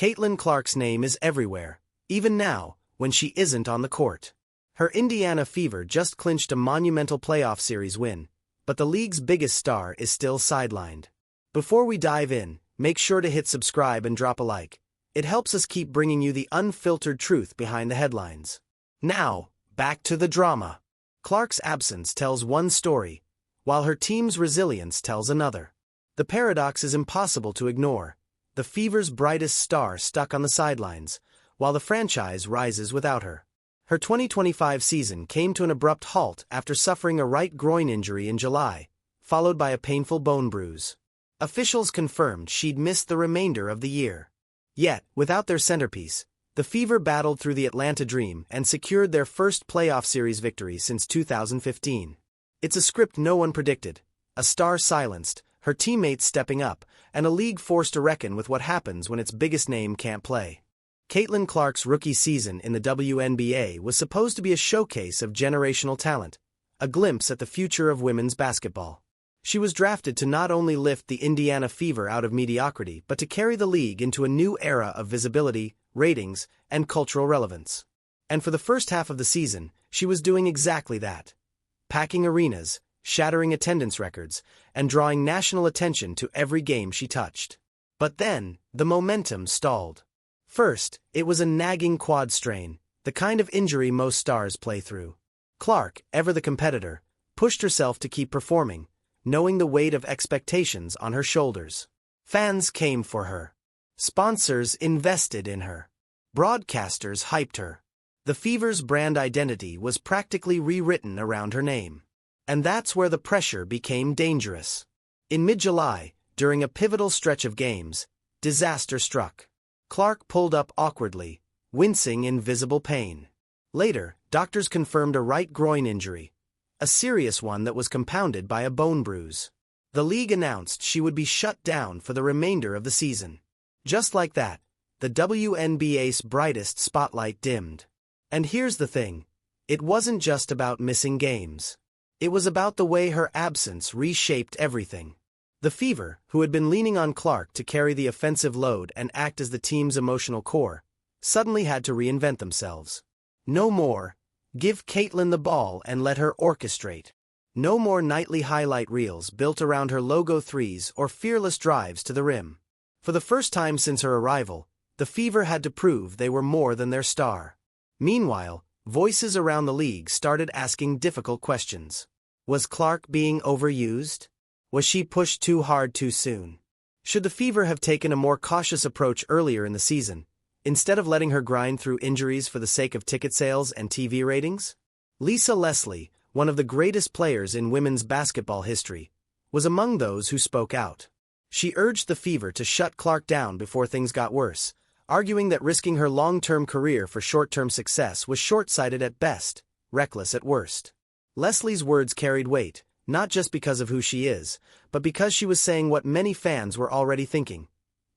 Caitlin Clark's name is everywhere, even now, when she isn't on the court. Her Indiana Fever just clinched a monumental playoff series win, but the league's biggest star is still sidelined. Before we dive in, make sure to hit subscribe and drop a like. It helps us keep bringing you the unfiltered truth behind the headlines. Now, back to the drama. Clark's absence tells one story, while her team's resilience tells another. The paradox is impossible to ignore. The Fever's brightest star stuck on the sidelines, while the franchise rises without her. Her 2025 season came to an abrupt halt after suffering a right groin injury in July, followed by a painful bone bruise. Officials confirmed she'd miss the remainder of the year. Yet, without their centerpiece, the Fever battled through the Atlanta Dream and secured their first playoff series victory since 2015. It's a script no one predicted, a star silenced, her teammates stepping up, and a league forced to reckon with what happens when its biggest name can't play. Caitlin Clark's rookie season in the WNBA was supposed to be a showcase of generational talent, a glimpse at the future of women's basketball. She was drafted to not only lift the Indiana Fever out of mediocrity but to carry the league into a new era of visibility, ratings, and cultural relevance. And for the first half of the season, she was doing exactly that. Packing arenas, shattering attendance records, and drawing national attention to every game she touched. But then, the momentum stalled. First, it was a nagging quad strain, the kind of injury most stars play through. Clark, ever the competitor, pushed herself to keep performing, knowing the weight of expectations on her shoulders. Fans came for her. Sponsors invested in her. Broadcasters hyped her. The Fever's brand identity was practically rewritten around her name. And that's where the pressure became dangerous. In mid-July, during a pivotal stretch of games, disaster struck. Clark pulled up awkwardly, wincing in visible pain. Later, doctors confirmed a right groin injury, a serious one that was compounded by a bone bruise. The league announced she would be shut down for the remainder of the season. Just like that, the WNBA's brightest spotlight dimmed. And here's the thing, it wasn't just about missing games. It was about the way her absence reshaped everything. The Fever, who had been leaning on Clark to carry the offensive load and act as the team's emotional core, suddenly had to reinvent themselves. No more, give Caitlin the ball and let her orchestrate. No more nightly highlight reels built around her logo threes or fearless drives to the rim. For the first time since her arrival, the Fever had to prove they were more than their star. Meanwhile, voices around the league started asking difficult questions. Was Clark being overused? Was she pushed too hard too soon? Should the Fever have taken a more cautious approach earlier in the season, instead of letting her grind through injuries for the sake of ticket sales and TV ratings? Lisa Leslie, one of the greatest players in women's basketball history, was among those who spoke out. She urged the Fever to shut Clark down before things got worse, arguing that risking her long-term career for short-term success was short-sighted at best, reckless at worst. Leslie's words carried weight, not just because of who she is, but because she was saying what many fans were already thinking.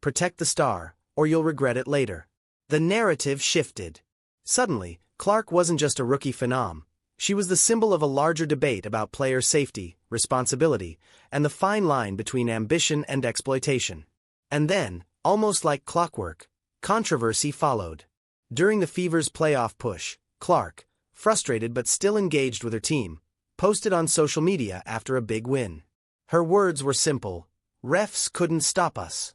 Protect the star, or you'll regret it later. The narrative shifted. Suddenly, Clark wasn't just a rookie phenom. She was the symbol of a larger debate about player safety, responsibility, and the fine line between ambition and exploitation. And then, almost like clockwork, controversy followed. During the Fever's playoff push, Clark, frustrated but still engaged with her team, posted on social media after a big win. Her words were simple: refs couldn't stop us.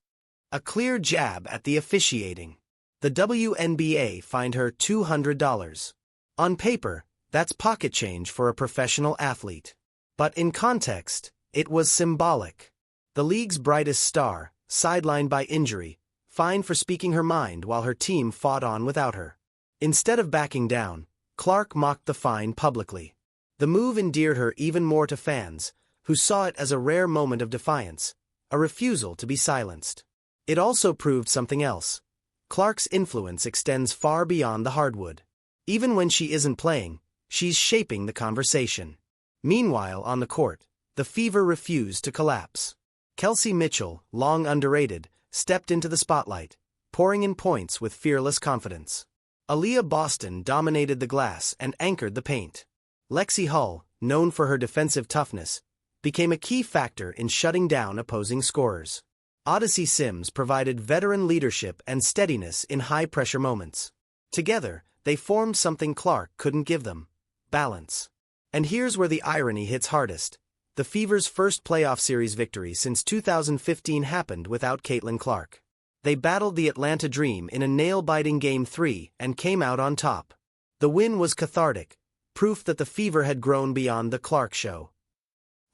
A clear jab at the officiating. The WNBA fined her $200. On paper, that's pocket change for a professional athlete. But in context, it was symbolic. The league's brightest star, sidelined by injury, fined for speaking her mind while her team fought on without her. Instead of backing down, Clark mocked the fine publicly. The move endeared her even more to fans, who saw it as a rare moment of defiance, a refusal to be silenced. It also proved something else. Clark's influence extends far beyond the hardwood. Even when she isn't playing, she's shaping the conversation. Meanwhile, on the court, the Fever refused to collapse. Kelsey Mitchell, long underrated, stepped into the spotlight, pouring in points with fearless confidence. Aaliyah Boston dominated the glass and anchored the paint. Lexi Hull, known for her defensive toughness, became a key factor in shutting down opposing scorers. Odyssey Sims provided veteran leadership and steadiness in high-pressure moments. Together, they formed something Clark couldn't give them: balance. And here's where the irony hits hardest. The Fever's first playoff series victory since 2015 happened without Caitlin Clark. They battled the Atlanta Dream in a nail-biting Game 3 and came out on top. The win was cathartic, proof that the Fever had grown beyond the Clark show.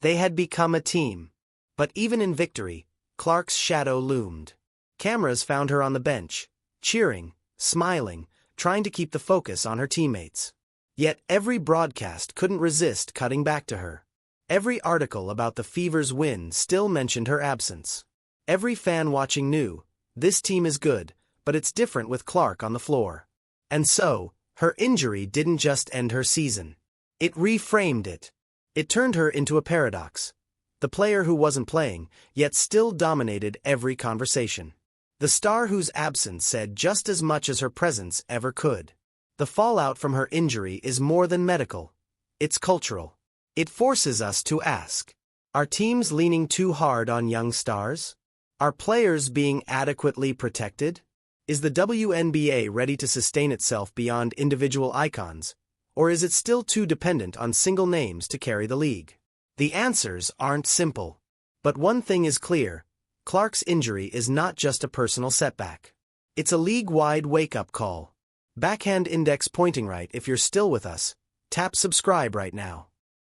They had become a team. But even in victory, Clark's shadow loomed. Cameras found her on the bench, cheering, smiling, trying to keep the focus on her teammates. Yet every broadcast couldn't resist cutting back to her. Every article about the Fever's win still mentioned her absence. Every fan watching knew, this team is good, but it's different with Clark on the floor. And so, her injury didn't just end her season. It reframed it. It turned her into a paradox. The player who wasn't playing, yet still dominated every conversation. The star whose absence said just as much as her presence ever could. The fallout from her injury is more than medical. It's cultural. It forces us to ask, are teams leaning too hard on young stars? Are players being adequately protected? Is the WNBA ready to sustain itself beyond individual icons, or is it still too dependent on single names to carry the league? The answers aren't simple. But one thing is clear: Clark's injury is not just a personal setback. It's a league-wide wake-up call. Backhand index pointing right if you're still with us. Tap subscribe right now.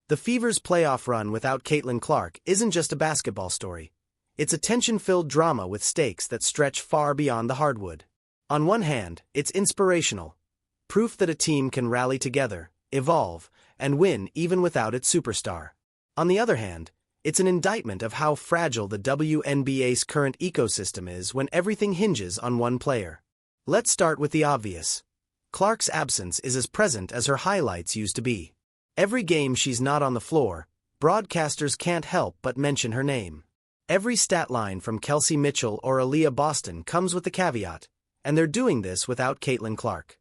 The Fever's playoff run without Caitlin Clark isn't just a basketball story. It's a tension-filled drama with stakes that stretch far beyond the hardwood. On one hand, it's inspirational. Proof that a team can rally together, evolve, and win even without its superstar. On the other hand, it's an indictment of how fragile the WNBA's current ecosystem is when everything hinges on one player. Let's start with the obvious. Clark's absence is as present as her highlights used to be. Every game she's not on the floor, broadcasters can't help but mention her name. Every stat line from Kelsey Mitchell or Aaliyah Boston comes with the caveat, and they're doing this without Caitlin Clark.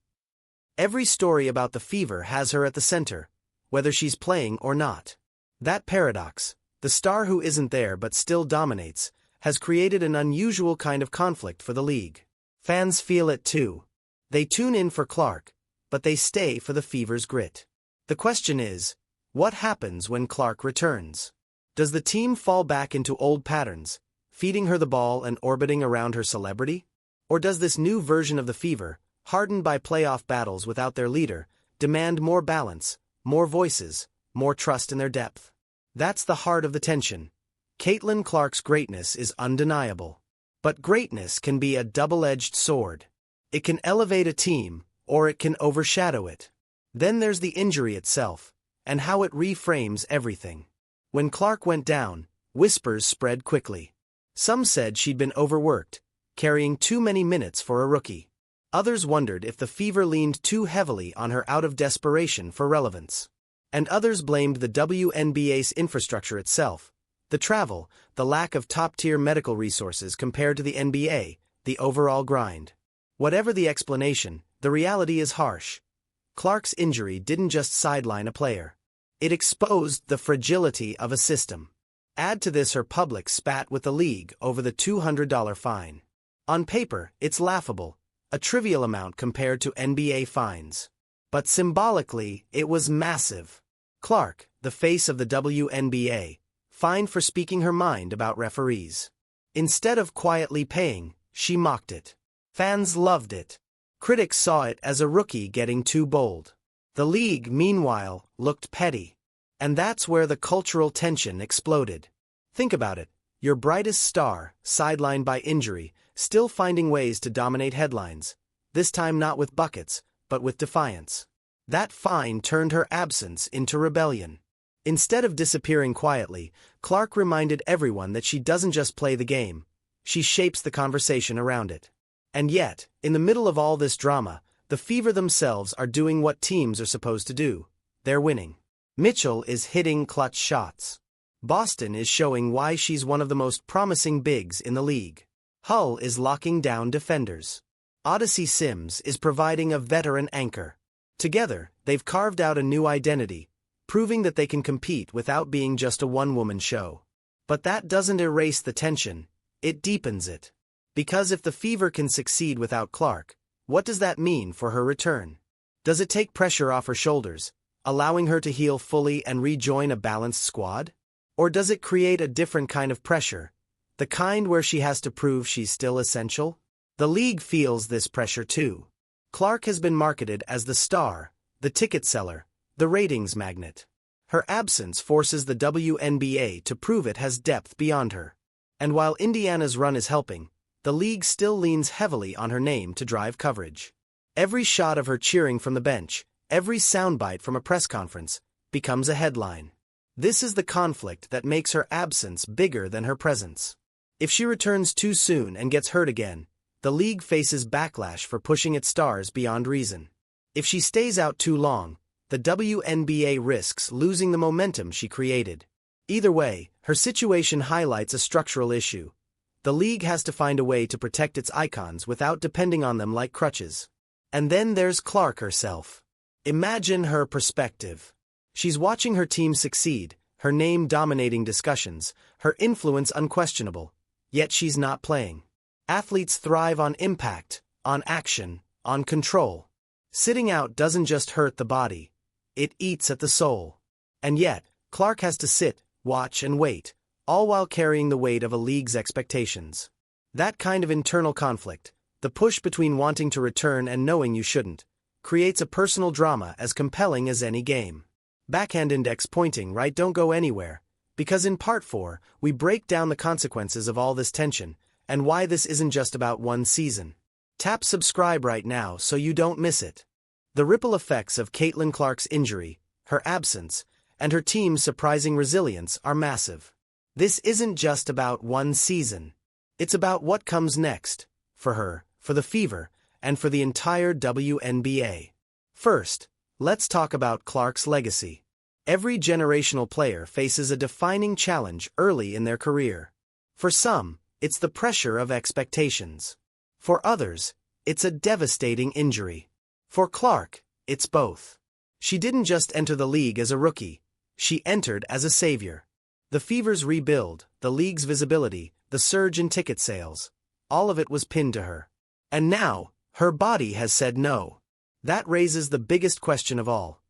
Every story about the Fever has her at the center, whether she's playing or not. That paradox, the star who isn't there but still dominates, has created an unusual kind of conflict for the league. Fans feel it too. They tune in for Clark, but they stay for the Fever's grit. The question is, what happens when Clark returns? Does the team fall back into old patterns, feeding her the ball and orbiting around her celebrity? Or does this new version of the Fever, hardened by playoff battles without their leader, demand more balance, more voices, more trust in their depth? That's the heart of the tension. Caitlin Clark's greatness is undeniable. But greatness can be a double-edged sword. It can elevate a team, or it can overshadow it. Then there's the injury itself, and how it reframes everything. When Clark went down, whispers spread quickly. Some said she'd been overworked, carrying too many minutes for a rookie. Others wondered if the Fever leaned too heavily on her out of desperation for relevance. And others blamed the WNBA's infrastructure itself, the travel, the lack of top-tier medical resources compared to the NBA, the overall grind. Whatever the explanation, the reality is harsh. Clark's injury didn't just sideline a player. It exposed the fragility of a system. Add to this her public spat with the league over the $200 fine. On paper, it's laughable, a trivial amount compared to NBA fines. But symbolically, it was massive. Clark, the face of the WNBA, fined for speaking her mind about referees. Instead of quietly paying, she mocked it. Fans loved it. Critics saw it as a rookie getting too bold. The league, meanwhile, looked petty. And that's where the cultural tension exploded. Think about it, your brightest star, sidelined by injury, still finding ways to dominate headlines, this time not with buckets, but with defiance. That fine turned her absence into rebellion. Instead of disappearing quietly, Clark reminded everyone that she doesn't just play the game, she shapes the conversation around it. And yet, in the middle of all this drama, the Fever themselves are doing what teams are supposed to do. They're winning. Mitchell is hitting clutch shots. Boston is showing why she's one of the most promising bigs in the league. Hull is locking down defenders. Odyssey Sims is providing a veteran anchor. Together, they've carved out a new identity, proving that they can compete without being just a one-woman show. But that doesn't erase the tension. it deepens it. Because if the Fever can succeed without Clark, what does that mean for her return? Does it take pressure off her shoulders, allowing her to heal fully and rejoin a balanced squad? Or does it create a different kind of pressure, the kind where she has to prove she's still essential? The league feels this pressure too. Clark has been marketed as the star, the ticket seller, the ratings magnet. Her absence forces the WNBA to prove it has depth beyond her. And while Indiana's run is helping, the league still leans heavily on her name to drive coverage. Every shot of her cheering from the bench, every soundbite from a press conference, becomes a headline. This is the conflict that makes her absence bigger than her presence. If she returns too soon and gets hurt again, the league faces backlash for pushing its stars beyond reason. If she stays out too long, the WNBA risks losing the momentum she created. Either way, her situation highlights a structural issue. The league has to find a way to protect its icons without depending on them like crutches. And then there's Clark herself. Imagine her perspective. She's watching her team succeed, her name dominating discussions, her influence unquestionable, yet she's not playing. Athletes thrive on impact, on action, on control. Sitting out doesn't just hurt the body, it eats at the soul. And yet, Clark has to sit, watch and wait, all while carrying the weight of a league's expectations. That kind of internal conflict, the push between wanting to return and knowing you shouldn't, creates a personal drama as compelling as any game. Backhand index pointing right, don't go anywhere, because in Part 4, we break down the consequences of all this tension, and why this isn't just about one season. Tap subscribe right now so you don't miss it. The ripple effects of Caitlin Clark's injury, her absence, and her team's surprising resilience are massive. This isn't just about one season. It's about what comes next, for her, for the Fever, and for the entire WNBA. First, let's talk about Clark's legacy. Every generational player faces a defining challenge early in their career. For some, it's the pressure of expectations. For others, it's a devastating injury. For Clark, it's both. She didn't just enter the league as a rookie, she entered as a savior. The Fever's rebuild, the league's visibility, the surge in ticket sales, all of it was pinned to her. And now, her body has said no. That raises the biggest question of all.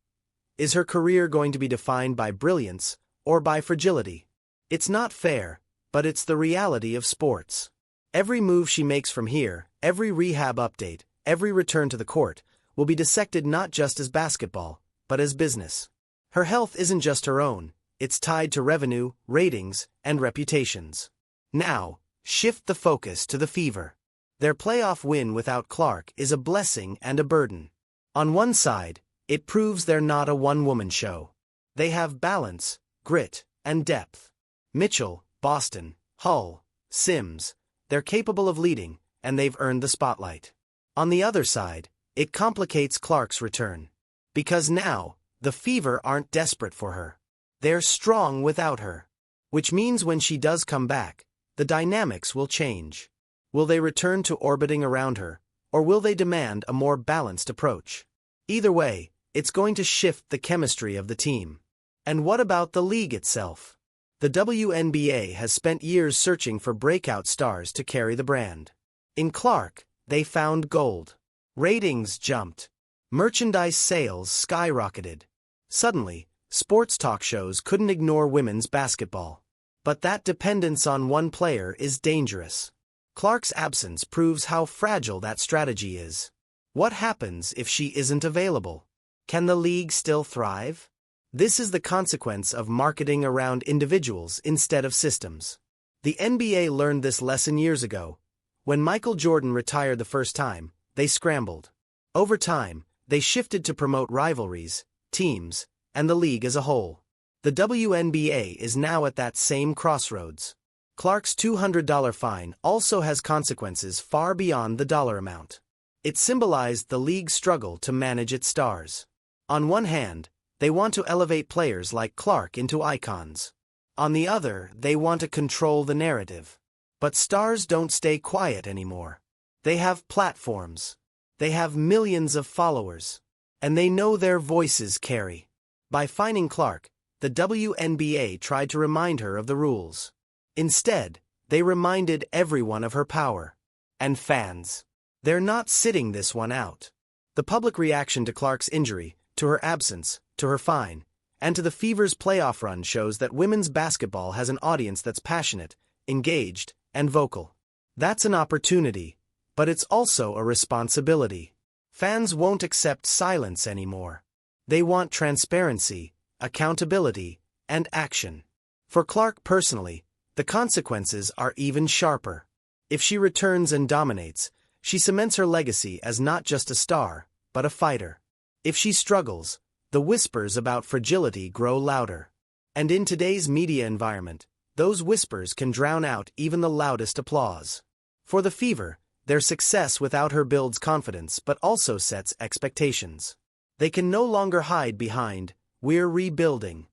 Is her career going to be defined by brilliance or by fragility? It's not fair, but it's the reality of sports. Every move she makes from here, every rehab update, every return to the court, will be dissected not just as basketball, but as business. Her health isn't just her own, it's tied to revenue, ratings, and reputations. Now, shift the focus to the Fever. Their playoff win without Clark is a blessing and a burden. On one side, it proves they're not a one-woman show. They have balance, grit, and depth. Mitchell, Boston, Hull, Sims, they're capable of leading, and they've earned the spotlight. On the other side, it complicates Clark's return. Because now, the Fever aren't desperate for her. They're strong without her. Which means when she does come back, the dynamics will change. Will they return to orbiting around her, or will they demand a more balanced approach? Either way, it's going to shift the chemistry of the team. And what about the league itself? The WNBA has spent years searching for breakout stars to carry the brand. In Clark, they found gold. Ratings jumped. Merchandise sales skyrocketed. Suddenly, sports talk shows couldn't ignore women's basketball. But that dependence on one player is dangerous. Clark's absence proves how fragile that strategy is. What happens if she isn't available? Can the league still thrive? This is the consequence of marketing around individuals instead of systems. The NBA learned this lesson years ago. When Michael Jordan retired the first time, they scrambled. Over time, they shifted to promote rivalries, teams, and the league as a whole. The WNBA is now at that same crossroads. Clark's $200 fine also has consequences far beyond the dollar amount. It symbolized the league's struggle to manage its stars. On one hand, they want to elevate players like Clark into icons. On the other, they want to control the narrative. But stars don't stay quiet anymore. They have platforms. They have millions of followers. And they know their voices carry. By fining Clark, the WNBA tried to remind her of the rules. Instead, They reminded everyone of her power. And fans, they're not sitting this one out. The public reaction to Clark's injury, to her absence, to her fine, and to the Fever's playoff run shows that women's basketball has an audience that's passionate, engaged, and vocal. That's an opportunity, but it's also a responsibility. Fans won't accept silence anymore. They want transparency, accountability, and action. For Clark personally, the consequences are even sharper. If she returns and dominates, she cements her legacy as not just a star, but a fighter. If she struggles, the whispers about fragility grow louder. And in today's media environment, those whispers can drown out even the loudest applause. For the Fever, their success without her builds confidence but also sets expectations. They can no longer hide behind, "We're rebuilding."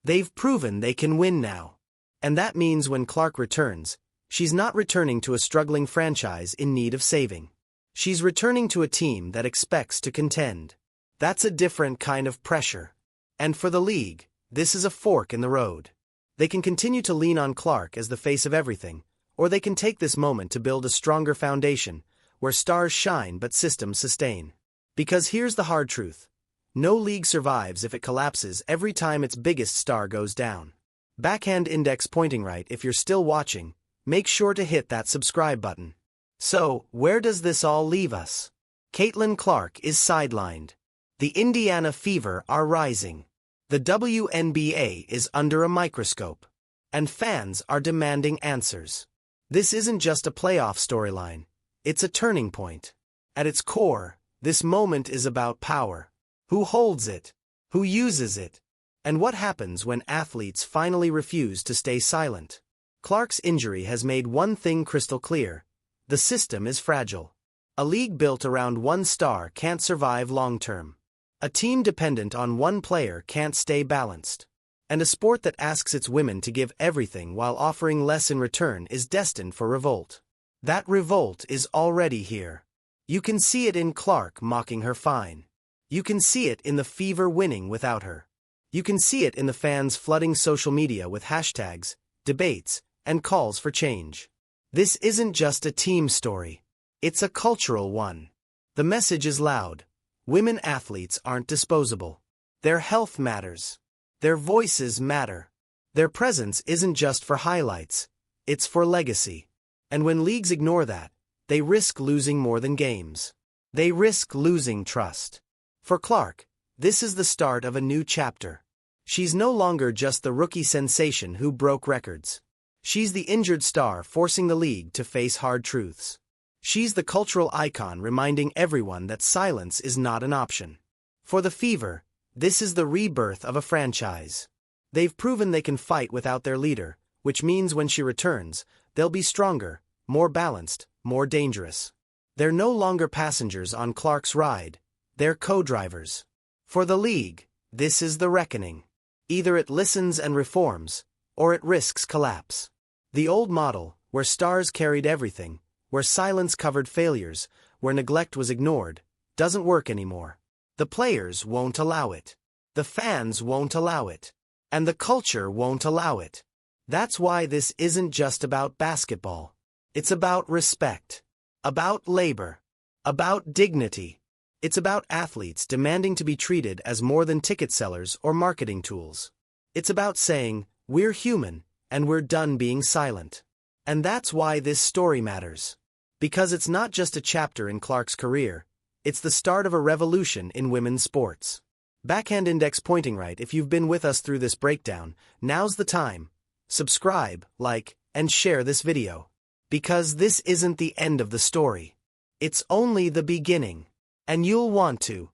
They've proven they can win now. And that means when Clark returns, she's not returning to a struggling franchise in need of saving. She's returning to a team that expects to contend. That's a different kind of pressure. And for the league, this is a fork in the road. They can continue to lean on Clark as the face of everything, or they can take this moment to build a stronger foundation, where stars shine but systems sustain. Because here's the hard truth. No league survives if it collapses every time its biggest star goes down. Backhand index pointing right. If you're still watching, make sure to hit that subscribe button. So, where does this all leave us? Caitlin Clark is sidelined. The Indiana Fever are rising. The WNBA is under a microscope. And fans are demanding answers. This isn't just a playoff storyline. It's a turning point. At its core, this moment is about power. Who holds it? Who uses it? And what happens when athletes finally refuse to stay silent? Clark's injury has made one thing crystal clear. The system is fragile. A league built around one star can't survive long-term. A team dependent on one player can't stay balanced. And a sport that asks its women to give everything while offering less in return is destined for revolt. That revolt is already here. You can see it in Clark mocking her fine. You can see it in the Fever winning without her. You can see it in the fans flooding social media with hashtags, debates, and calls for change. This isn't just a team story. It's a cultural one. The message is loud. Women athletes aren't disposable. Their health matters. Their voices matter. Their presence isn't just for highlights. It's for legacy. And when leagues ignore that, they risk losing more than games. They risk losing trust. For Clark, this is the start of a new chapter. She's no longer just the rookie sensation who broke records. She's the injured star forcing the league to face hard truths. She's the cultural icon reminding everyone that silence is not an option. For the Fever, this is the rebirth of a franchise. They've proven they can fight without their leader, which means when she returns, they'll be stronger, more balanced, more dangerous. They're no longer passengers on Clark's ride. They're co-drivers. For the league, this is the reckoning. Either it listens and reforms, or it risks collapse. The old model, where stars carried everything, where silence covered failures, where neglect was ignored, doesn't work anymore. The players won't allow it. The fans won't allow it. And the culture won't allow it. That's why this isn't just about basketball. It's about respect. About labor. About dignity. It's about athletes demanding to be treated as more than ticket sellers or marketing tools. It's about saying, we're human, and we're done being silent. And that's why this story matters. Because it's not just a chapter in Clark's career, it's the start of a revolution in women's sports. Backhand index pointing right. If you've been with us through this breakdown, now's the time. Subscribe, like, and share this video. Because this isn't the end of the story. It's only the beginning. And you'll want to.